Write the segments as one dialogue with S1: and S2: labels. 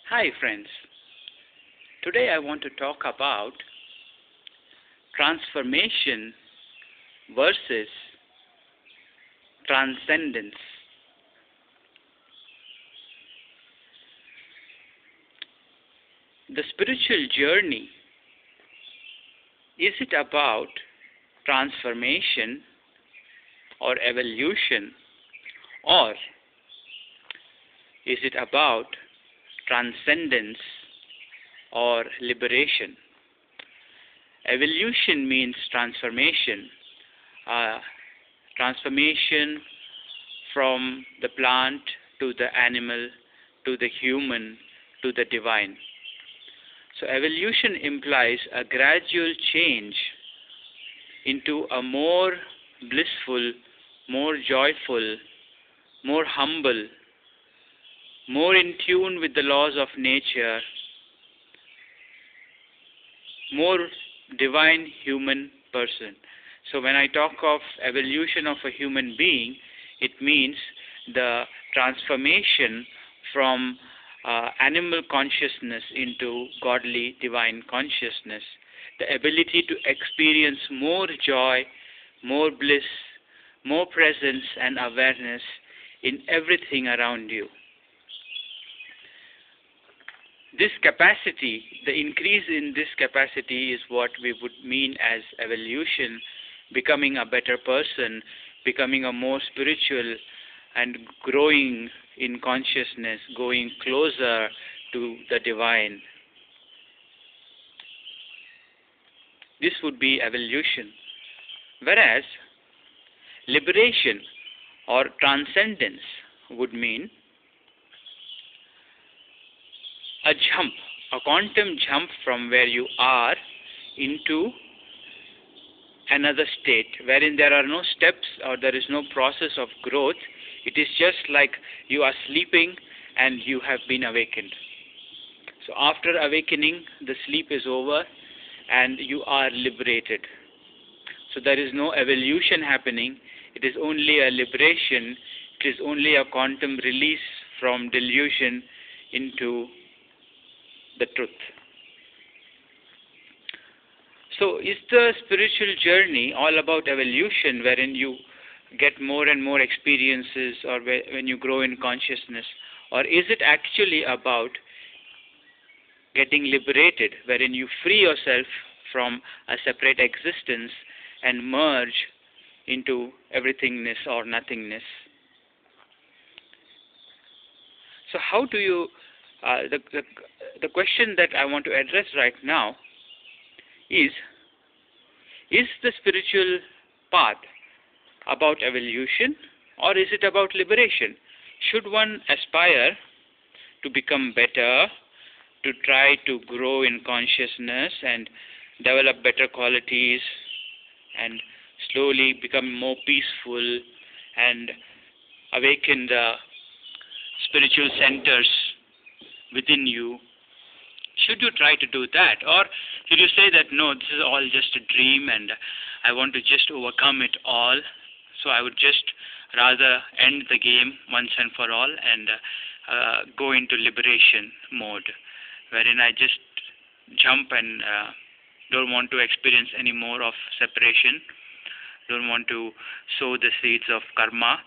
S1: Hi friends, today I want to talk about transformation versus transcendence. The spiritual journey, is it about transformation or evolution, or is it about transcendence or liberation? Evolution means transformation, transformation from the plant to the animal to the human to the divine. So evolution implies a gradual change into a more blissful, more joyful, more humble, more in tune with the laws of nature, more divine human person. So when I talk of evolution of a human being, it means the transformation from animal consciousness into godly divine consciousness, the ability to experience more joy, more bliss, more presence and awareness in everything around you. This capacity, the increase in this capacity is what we would mean as evolution, becoming a better person, becoming a more spiritual and growing in consciousness, going closer to the divine. This would be evolution. Whereas liberation or transcendence would mean a jump, a quantum jump from where you are into another state, wherein there are no steps or there is no process of growth. It is just like you are sleeping and you have been awakened. So after awakening, the sleep is over and you are liberated. So there is no evolution happening. It is only a liberation. It is only a quantum release from delusion into the truth. So is the spiritual journey all about evolution, wherein you get more and more experiences, or when you grow in consciousness? Or is it actually about getting liberated, wherein you free yourself from a separate existence and merge into everythingness or nothingness? So how do you, the question that I want to address right now is the spiritual path about evolution, or is it about liberation? Should one aspire to become better, to try to grow in consciousness and develop better qualities and slowly become more peaceful and awaken the spiritual centers within you? Should you try to do that? Or should you say that, no, this is all just a dream and I want to just overcome it all, so I would just rather end the game once and for all and go into liberation mode, wherein I just jump and don't want to experience any more of separation, don't want to sow the seeds of karma,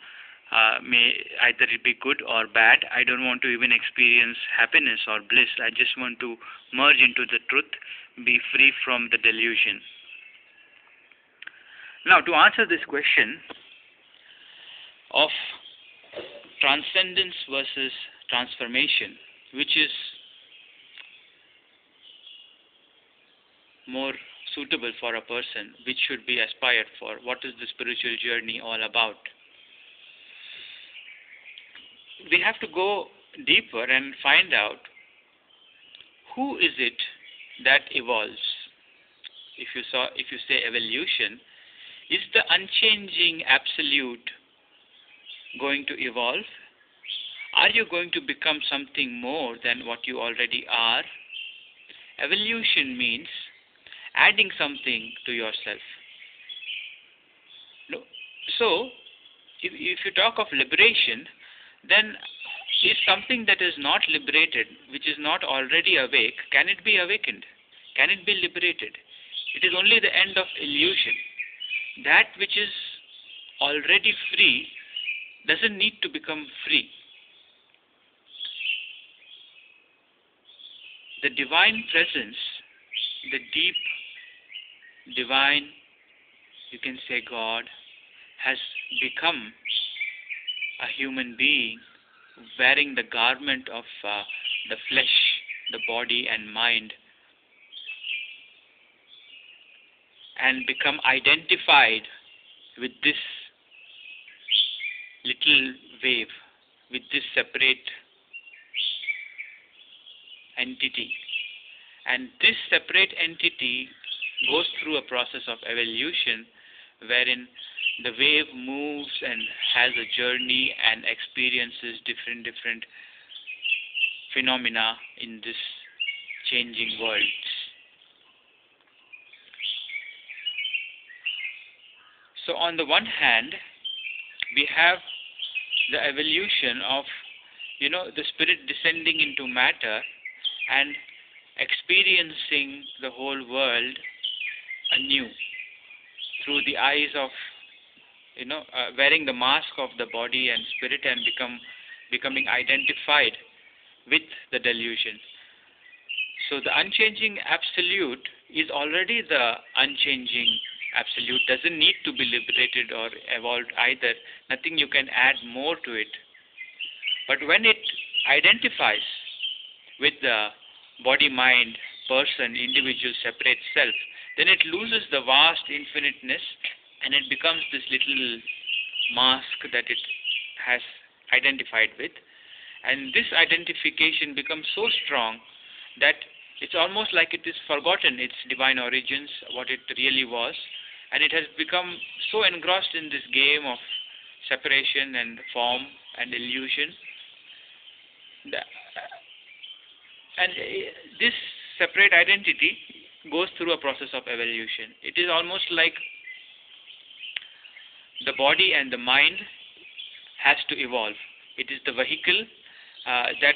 S1: may either it be good or bad. I don't want to even experience happiness or bliss. I just want to merge into the truth, be free from the delusion. Now, to answer this question of transcendence versus transformation, which is more suitable for a person, which should be aspired for, what is the spiritual journey all about? We have to go deeper and find out who is it that evolves. If you say evolution, is the unchanging absolute going to evolve? Are you going to become something more than what you already are? Evolution means adding something to yourself. So, if you talk of liberation, then is something that is not liberated, which is not already awake, can it be awakened? Can it be liberated? It is only the end of illusion. That which is already free doesn't need to become free. The divine presence, the deep divine, you can say God, has become a human being wearing the garment of the flesh, the body and mind, and become identified with this little wave, with this separate entity. And this separate entity goes through a process of evolution wherein the wave moves and has a journey and experiences different phenomena in this changing world. So on the one hand, we have the evolution of, the spirit descending into matter and experiencing the whole world anew through the eyes of, wearing the mask of the body and spirit and becoming identified with the delusion. So the unchanging absolute is already the unchanging absolute, doesn't need to be liberated or evolved either. Nothing you can add more to it. But when it identifies with the body, mind, person, individual, separate self, then it loses the vast infiniteness and it becomes this little mask that it has identified with. And this identification becomes so strong that it's almost like it is forgotten its divine origins, what it really was, and it has become so engrossed in this game of separation and form and illusion. And this separate identity goes through a process of evolution. It is almost like the body and the mind has to evolve. It is the vehicle that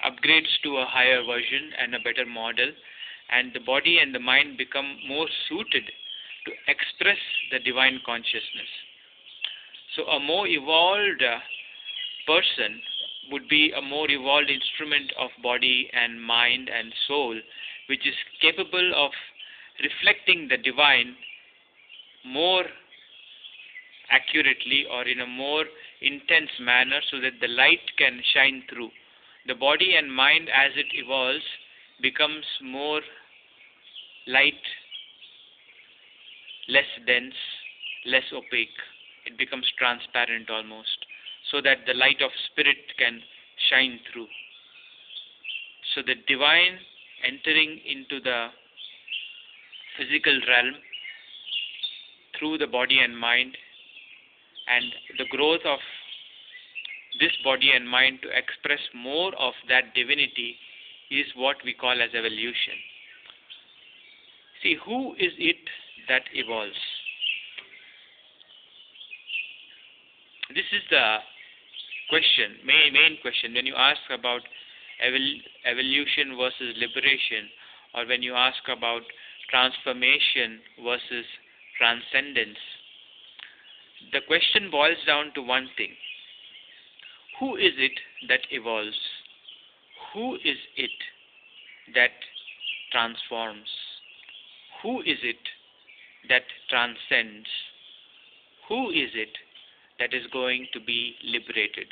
S1: upgrades to a higher version and a better model, and the body and the mind become more suited to express the divine consciousness. So a more evolved person would be a more evolved instrument of body and mind and soul, which is capable of reflecting the divine more accurately or in a more intense manner so that the light can shine through. The body and mind, as it evolves, becomes more light, less dense, less opaque. It becomes transparent almost, so that the light of spirit can shine through. So the divine entering into the physical realm through the body and mind, and the growth of this body and mind to express more of that divinity is what we call as evolution. See, who is it that evolves? This is the question, main question. When you ask about evolution versus liberation, or when you ask about transformation versus transcendence, the question boils down to one thing. Who is it that evolves? Who is it that transforms? Who is it that transcends? Who is it that is going to be liberated?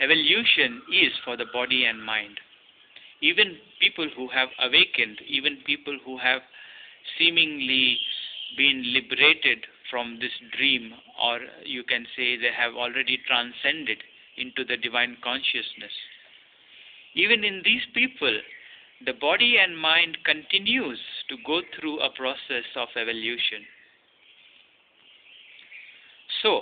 S1: Evolution is for the body and mind. Even people who have awakened, even people who have seemingly been liberated from this dream, or you can say they have already transcended into the divine consciousness. Even in these people, the body and mind continues to go through a process of evolution. So,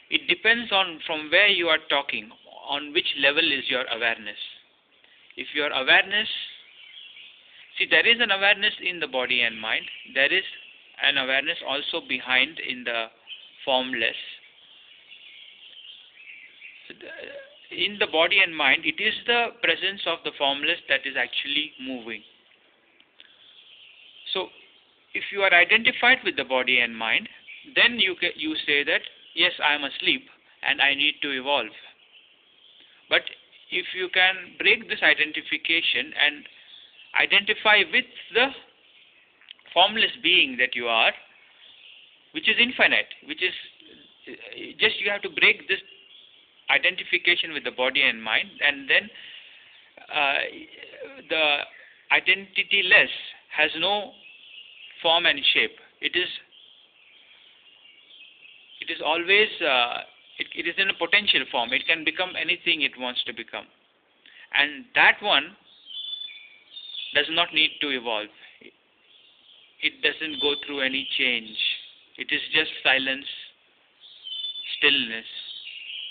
S1: it depends on from where you are talking, on which level is your awareness. If your awareness, see, there is an awareness in the body and mind, there is an awareness also behind in the formless. In the body and mind, it is the presence of the formless that is actually moving. So, if you are identified with the body and mind, then you say that, yes, I am asleep and I need to evolve. But if you can break this identification and identify with the formless being that you are, which is infinite, which is just, you have to break this identification with the body and mind, and then the identityless has no form and shape. It is always it is in a potential form. It can become anything it wants to become, and that one does not need to evolve. It doesn't go through any change. It is just silence, stillness,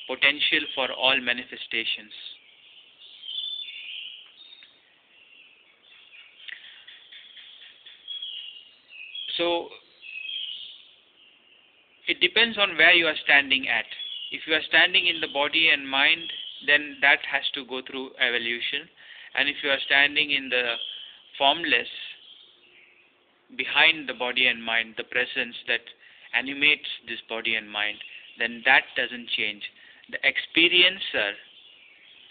S1: potential for all manifestations. So, it depends on where you are standing at. If you are standing in the body and mind, then that has to go through evolution. And if you are standing in the formless, behind the body and mind, the presence that animates this body and mind, then that doesn't change. The experiencer,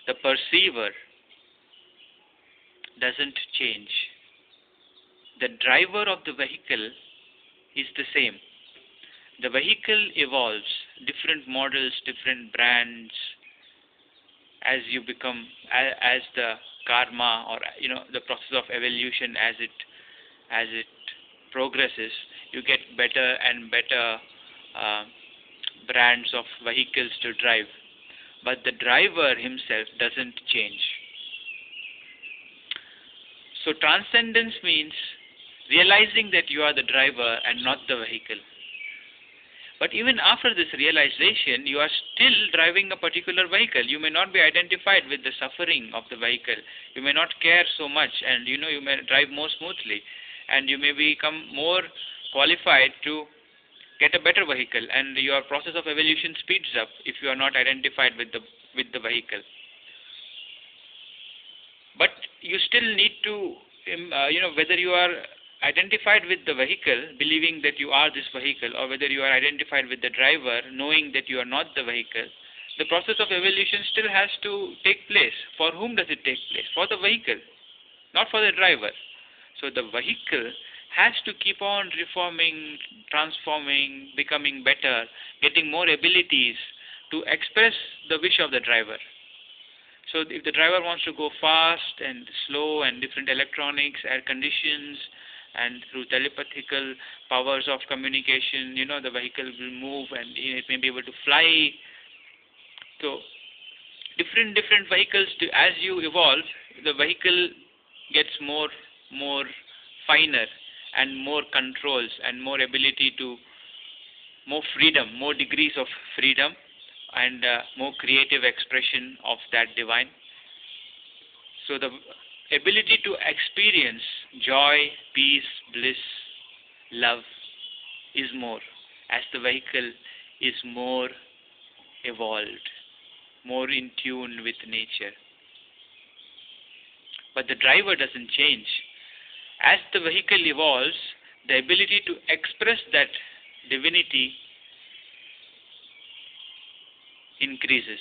S1: the perceiver, doesn't change. The driver of the vehicle is the same. The vehicle evolves, different models, different brands, as you become, as the karma, or the process of evolution, as it progresses, you get better and better brands of vehicles to drive. But the driver himself doesn't change. So transcendence means realizing that you are the driver and not the vehicle. But even after this realization, you are still driving a particular vehicle. You may not be identified with the suffering of the vehicle. You may not care so much, and you may drive more smoothly, and you may become more qualified to get a better vehicle, and your process of evolution speeds up if you are not identified with the vehicle. But you still need to, whether you are identified with the vehicle, believing that you are this vehicle, or whether you are identified with the driver, knowing that you are not the vehicle, the process of evolution still has to take place. For whom does it take place? For the vehicle, not for the driver. So the vehicle has to keep on reforming, transforming, becoming better, getting more abilities to express the wish of the driver. So if the driver wants to go fast and slow and different electronics, air conditions, and through telepathical powers of communication, the vehicle will move and it may be able to fly. So different vehicles, as you evolve, the vehicle gets more finer and more controls and more ability to, more freedom, more degrees of freedom, and more creative expression of that divine. So the ability to experience joy, peace, bliss, love is more, as the vehicle is more evolved, more in tune with nature. But the driver doesn't change. As the vehicle evolves, the ability to express that divinity increases.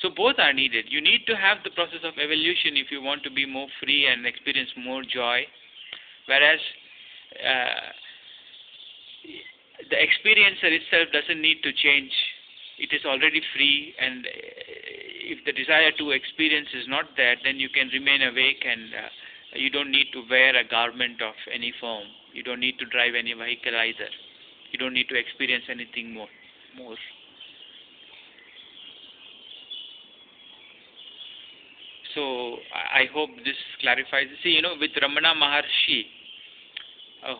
S1: So both are needed. You need to have the process of evolution if you want to be more free and experience more joy, whereas the experiencer itself doesn't need to change. It is already free, and if the desire to experience is not there, then you can remain awake, and you don't need to wear a garment of any form. You don't need to drive any vehicle either. You don't need to experience anything more. So I hope this clarifies. See, with Ramana Maharshi,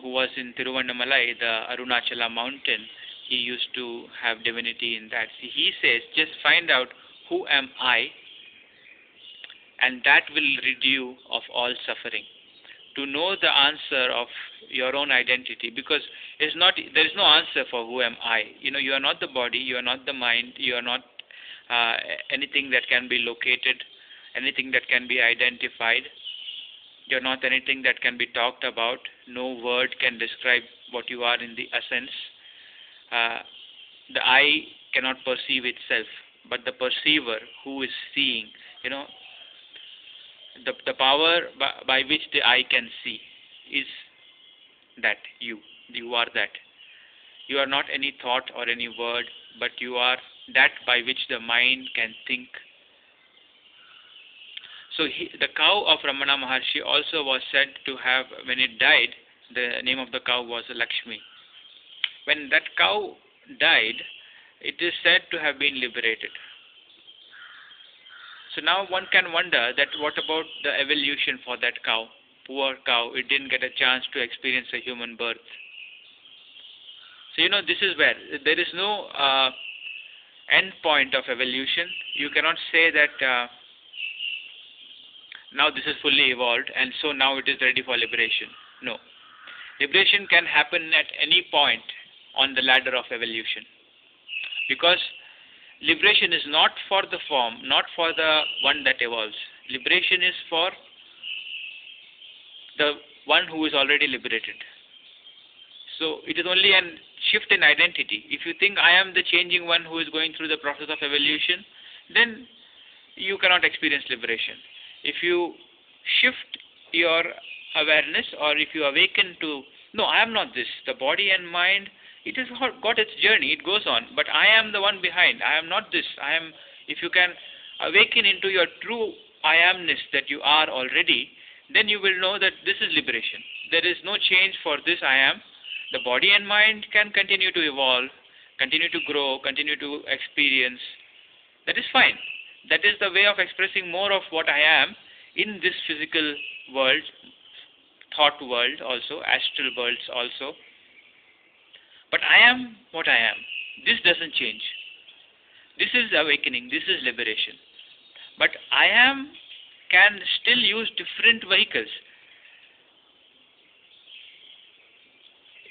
S1: who was in Tiruvannamalai, the Arunachala mountain, he used to have divinity in that. See, he says, just find out who am I, and that will rid you of all suffering. to know the answer of your own identity, because there is no answer for who am I. You are not the body, you are not the mind, you are not uh, anything that can be located, anything that can be identified. You're not anything that can be talked about. No word can describe what you are in the essence. Uh, the eye cannot perceive itself, but the perceiver who is seeing, you know, the power by which the eye can see is that you are that. You are not any thought or any word, but you are that by which the mind can think. So the cow of Ramana Maharshi also was said to have, when it died, the name of the cow was Lakshmi. When that cow died, it is said to have been liberated. So now one can wonder that what about the evolution for that cow? Poor cow, it didn't get a chance to experience a human birth. So this is where there is no end point of evolution. You cannot say that now this is fully evolved and so now it is ready for liberation. No. Liberation can happen at any point on the ladder of evolution. Because liberation is not for the form, not for the one that evolves. Liberation is for the one who is already liberated. So it is only a shift in identity. If you think I am the changing one who is going through the process of evolution, then you cannot experience liberation. If you shift your awareness, or if you awaken to, no, I am not this, the body and mind, it has got its journey, it goes on, but I am the one behind, I am not this, if you can awaken into your true I amness that you are already, then you will know that this is liberation. There is no change for this I am. The body and mind can continue to evolve, continue to grow, continue to experience. That is fine. That is the way of expressing more of what I am in this physical world, thought world also, astral worlds also. But I am what I am. This doesn't change. This is awakening, this is liberation. But I am can still use different vehicles.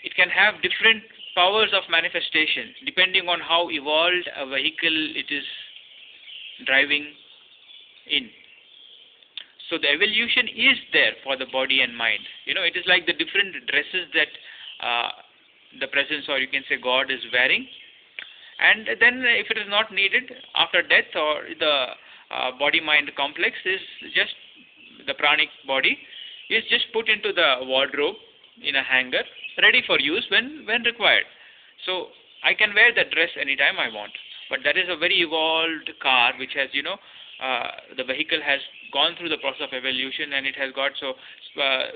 S1: It can have different powers of manifestation depending on how evolved a vehicle it is driving in. So the evolution is there for the body and mind. It is like the different dresses that the presence, or you can say God, is wearing. And then if it is not needed after death, or the body-mind complex is just, the pranic body is just put into the wardrobe in a hanger, ready for use when required. So I can wear that dress anytime I want. But that is a very evolved car which has, the vehicle has gone through the process of evolution, and it has got, so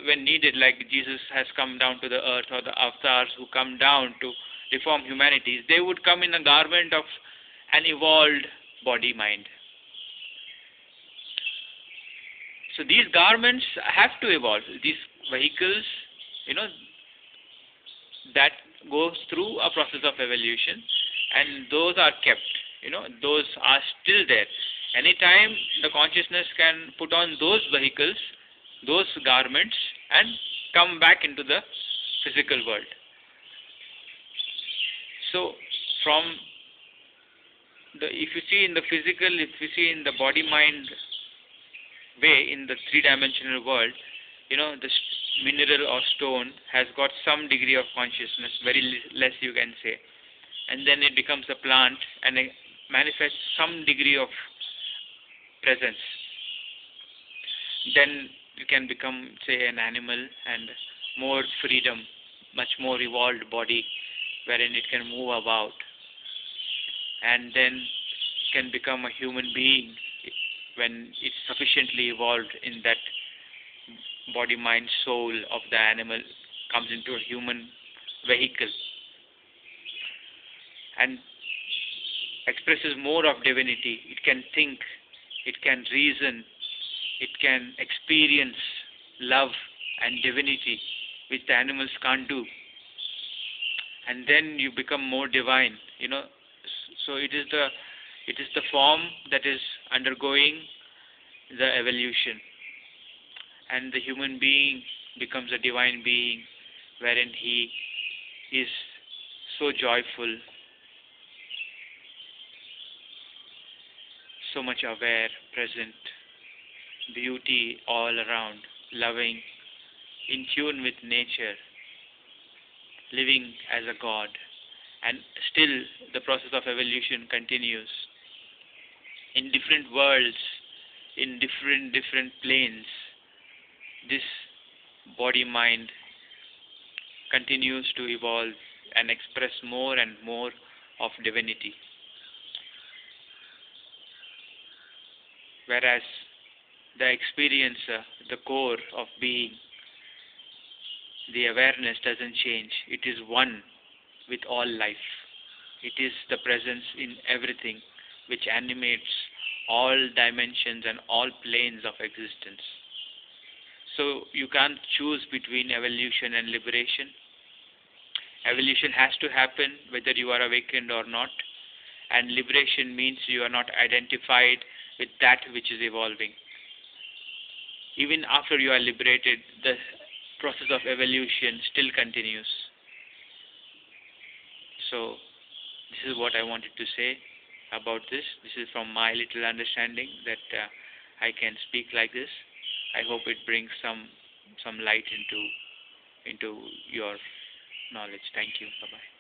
S1: when needed, like Jesus has come down to the earth, or the avatars who come down to reform humanity, they would come in a garment of an evolved body-mind. So these garments have to evolve. These vehicles, that goes through a process of evolution, and those are kept. Those are still there. Anytime the consciousness can put on those vehicles, those garments, and come back into the physical world. So if you see in the physical, if you see in the body-mind way, in the three-dimensional world, the mineral or stone has got some degree of consciousness, very less you can say, and then it becomes a plant and it manifests some degree of presence. Then you can become, say, an animal, and more freedom, much more evolved body wherein it can move about, and then can become a human being when it's sufficiently evolved in that body, mind, soul of the animal comes into a human vehicle and expresses more of divinity. It can think, it can reason, it can experience love and divinity, which the animals can't do. And then you become more divine, So it is the form that is undergoing the evolution. And the human being becomes a divine being wherein he is so joyful, so much aware, present, beauty all around, loving, in tune with nature, living as a god. And still the process of evolution continues in different worlds, in different planes. This body mind continues to evolve and express more and more of divinity. Whereas the experiencer, the core of being, the awareness doesn't change. It is one with all life. It is the presence in everything which animates all dimensions and all planes of existence. So you can't choose between evolution and liberation. Evolution has to happen whether you are awakened or not, and liberation means you are not identified with that which is evolving. Even after you are liberated, the process of evolution still continues. So this is what I wanted to say about this. This is from my little understanding that I can speak like this. I hope it brings some light into your knowledge. Thank you. Bye-bye.